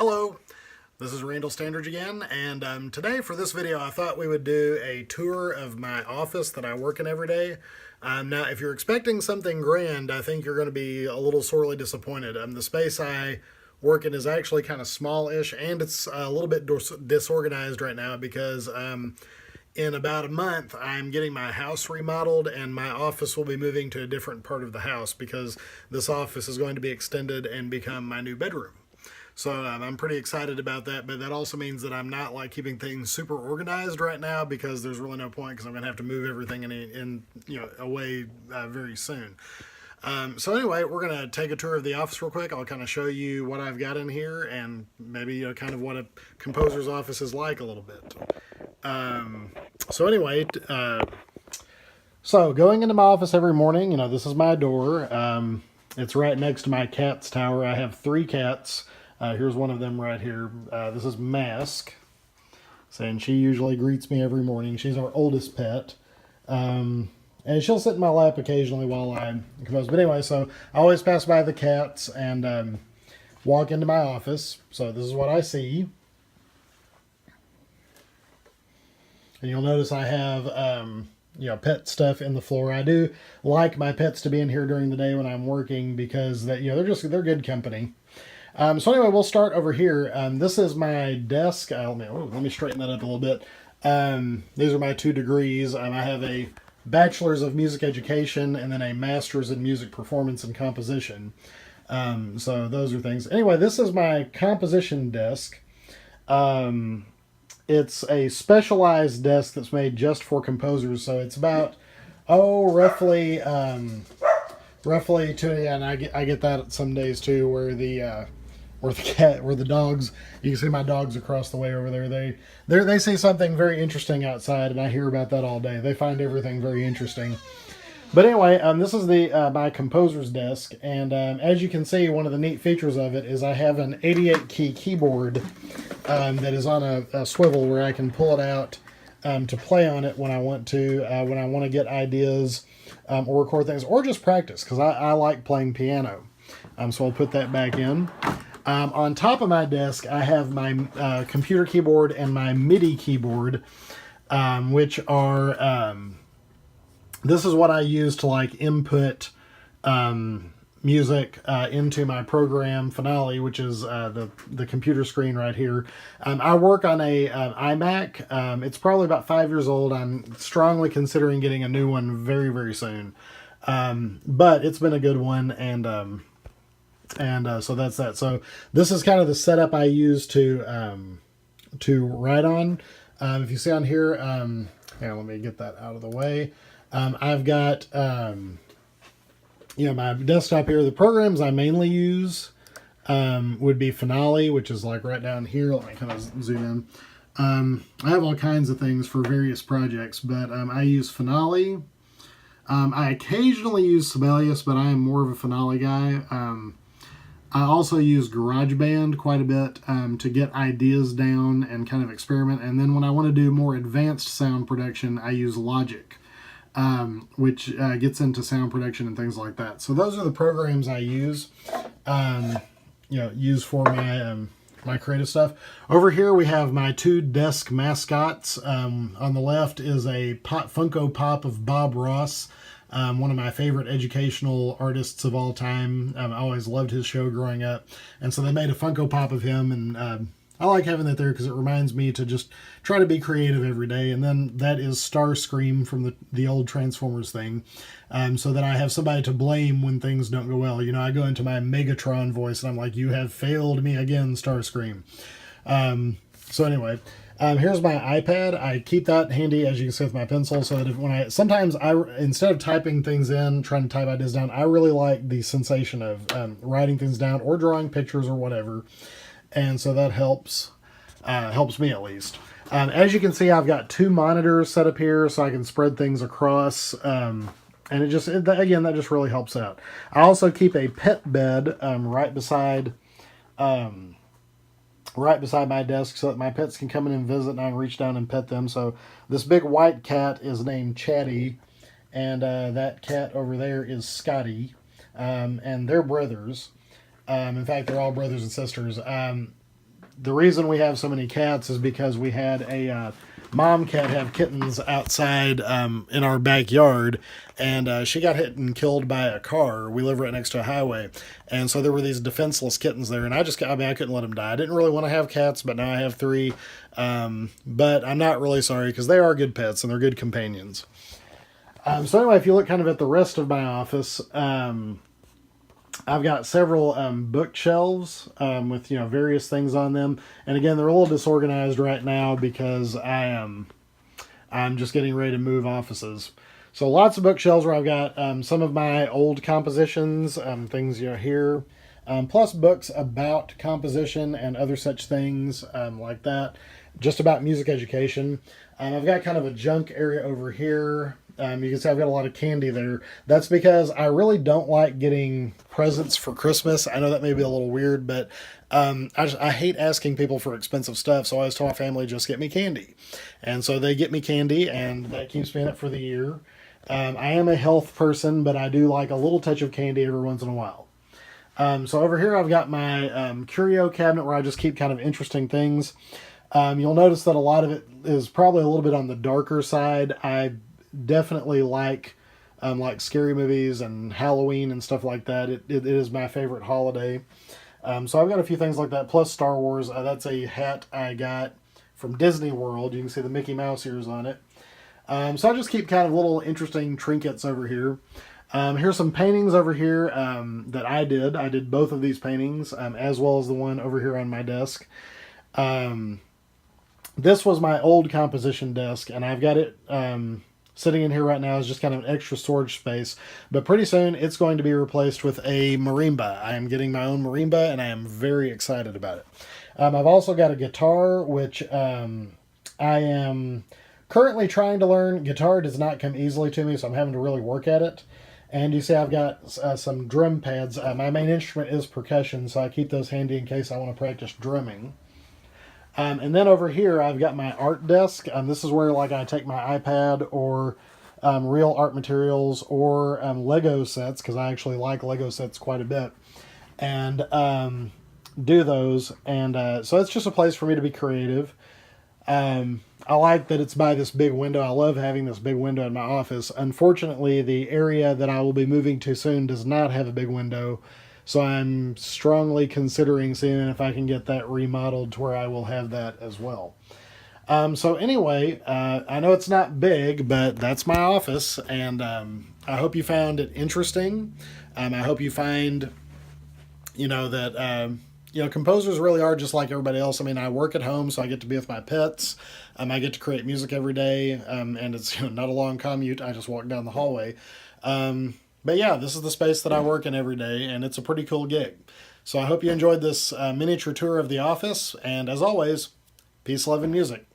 Hello, this is Randall Standridge again, and today for this video I thought we would do a tour of my office that I work in every day. Now, if you're expecting something grand, I think you're going to be a little sorely disappointed. The space I work in is actually kind of small-ish, and it's a little bit disorganized right now because in about a month I'm getting my house remodeled, and my office will be moving to a different part of the house because this office is going to be extended and become my new bedroom. So I'm pretty excited about that, but that also means that I'm not like keeping things super organized right now because there's really no point because I'm going to have to move everything away very soon. So anyway, we're going to take a tour of the office real quick. I'll kind of show you what I've got in here and maybe kind of what a composer's office is like a little bit. So going into my office every morning, this is my door. It's right next to my cat's tower. I have 3 cats. Here's one of them right here. This is Mask. And she usually greets me every morning. She's our oldest pet. And she'll sit in my lap occasionally while I compose. But anyway, so I always pass by the cats and walk into my office. So this is what I see. And you'll notice I have pet stuff in the floor. I do like my pets to be in here during the day when I'm working because they're good company. So anyway, we'll start over here. This is my desk. Let me straighten that up a little bit. These are my 2 degrees. I have a bachelor's of music education and then a master's in music performance and composition. So those are things. Anyway, this is my composition desk. It's a specialized desk that's made just for composers. So it's about, roughly 2, and I get that some days too, where the dogs, you can see my dogs across the way over there. They see something very interesting outside, and I hear about that all day. They find everything very interesting. But anyway, this is my composer's desk, and as you can see, one of the neat features of it is I have an 88-key keyboard that is on a swivel where I can pull it out to play on it when I want to get ideas or record things, or just practice, because I like playing piano. So I'll put that back in. On top of my desk, I have my computer keyboard and my MIDI keyboard, which are, this is what I use to input music into my program Finale, which is the computer screen right here. I work on a iMac. It's probably about 5 years old. I'm strongly considering getting a new one very, very soon. But it's been a good one, and so that's that. So this is kind of the setup I use to write on. If you see on here, let me get that out of the way. I've got, my desktop here. The programs I mainly use would be Finale, which is like right down here. Let me kind of zoom in. I have all kinds of things for various projects, but I use Finale. I occasionally use Sibelius, but I am more of a Finale guy. I also use GarageBand quite a bit to get ideas down and kind of experiment. And then when I want to do more advanced sound production, I use Logic, which gets into sound production and things like that. So those are the programs I use, use for my creative stuff. Over here we have my 2 desk mascots. On the left is a Funko Pop of Bob Ross. One of my favorite educational artists of all time. I always loved his show growing up. And so they made a Funko Pop of him, and I like having that there because it reminds me to just try to be creative every day. And then that is Starscream from the old Transformers thing, so that I have somebody to blame when things don't go well. I go into my Megatron voice, and I'm like, "You have failed me again, Starscream." So anyway... here's my iPad. I keep that handy, as you can see, with my pencil, so that sometimes instead of typing things in, trying to type ideas down, I really like the sensation of writing things down or drawing pictures or whatever, and so that helps me at least. As you can see, I've got 2 monitors set up here, so I can spread things across, and that just really helps out. I also keep a pet bed right beside my desk so that my pets can come in and visit and I can reach down and pet them. So this big white cat is named Chatty, and that cat over there is Scotty, and they're brothers. In fact, they're all brothers and sisters. the reason we have so many cats is because we had a mom cat have kittens outside in our backyard, and she got hit and killed by a car. We live right next to a highway, and so there were these defenseless kittens there, and I couldn't let them die. I didn't really want to have cats, but now I have three. But I'm not really sorry because they are good pets and they're good companions. So anyway, if you look kind of at the rest of my office, I've got several bookshelves with various things on them, and again they're a little disorganized right now because I'm just getting ready to move offices. So lots of bookshelves where I've got some of my old compositions, things here, plus books about composition and other such things like that, just about music education. I've got kind of a junk area over here. You can see I've got a lot of candy there. That's because I really don't like getting presents for Christmas. I know that may be a little weird, but I hate asking people for expensive stuff, so I always tell my family, just get me candy. And so they get me candy, and that keeps me in it for the year. I am a health person, but I do like a little touch of candy every once in a while. So over here I've got my curio cabinet where I just keep kind of interesting things. You'll notice that a lot of it is probably a little bit on the darker side. I definitely like scary movies and Halloween and stuff like that. It is my favorite holiday. So I've got a few things like that, plus Star Wars. That's a hat I got from Disney World. You can see the Mickey Mouse ears on it. So I just keep kind of little interesting trinkets over here. Here's some paintings over here that I did. I did both of these paintings, as well as the one over here on my desk. This was my old composition desk, and I've got it sitting in here right now as just kind of an extra storage space. But pretty soon, it's going to be replaced with a marimba. I am getting my own marimba, and I am very excited about it. I've also got a guitar, which I am currently trying to learn. Guitar does not come easily to me, so I'm having to really work at it. And you see I've got some drum pads. My main instrument is percussion, so I keep those handy in case I want to practice drumming. And then over here, I've got my art desk. This is where I take my iPad or real art materials or Lego sets, because I actually like Lego sets quite a bit, and do those. And so it's just a place for me to be creative. I like that it's by this big window. I love having this big window in my office. Unfortunately, the area that I will be moving to soon does not have a big window. So I'm strongly considering seeing if I can get that remodeled to where I will have that as well. So anyway, I know it's not big, but that's my office, and I hope you found it interesting. I hope you find, that composers really are just like everybody else. I mean, I work at home, so I get to be with my pets. I get to create music every day, and it's not a long commute. I just walk down the hallway. But yeah, this is the space that I work in every day, and it's a pretty cool gig. So I hope you enjoyed this miniature tour of the office, and as always, peace, love, and music.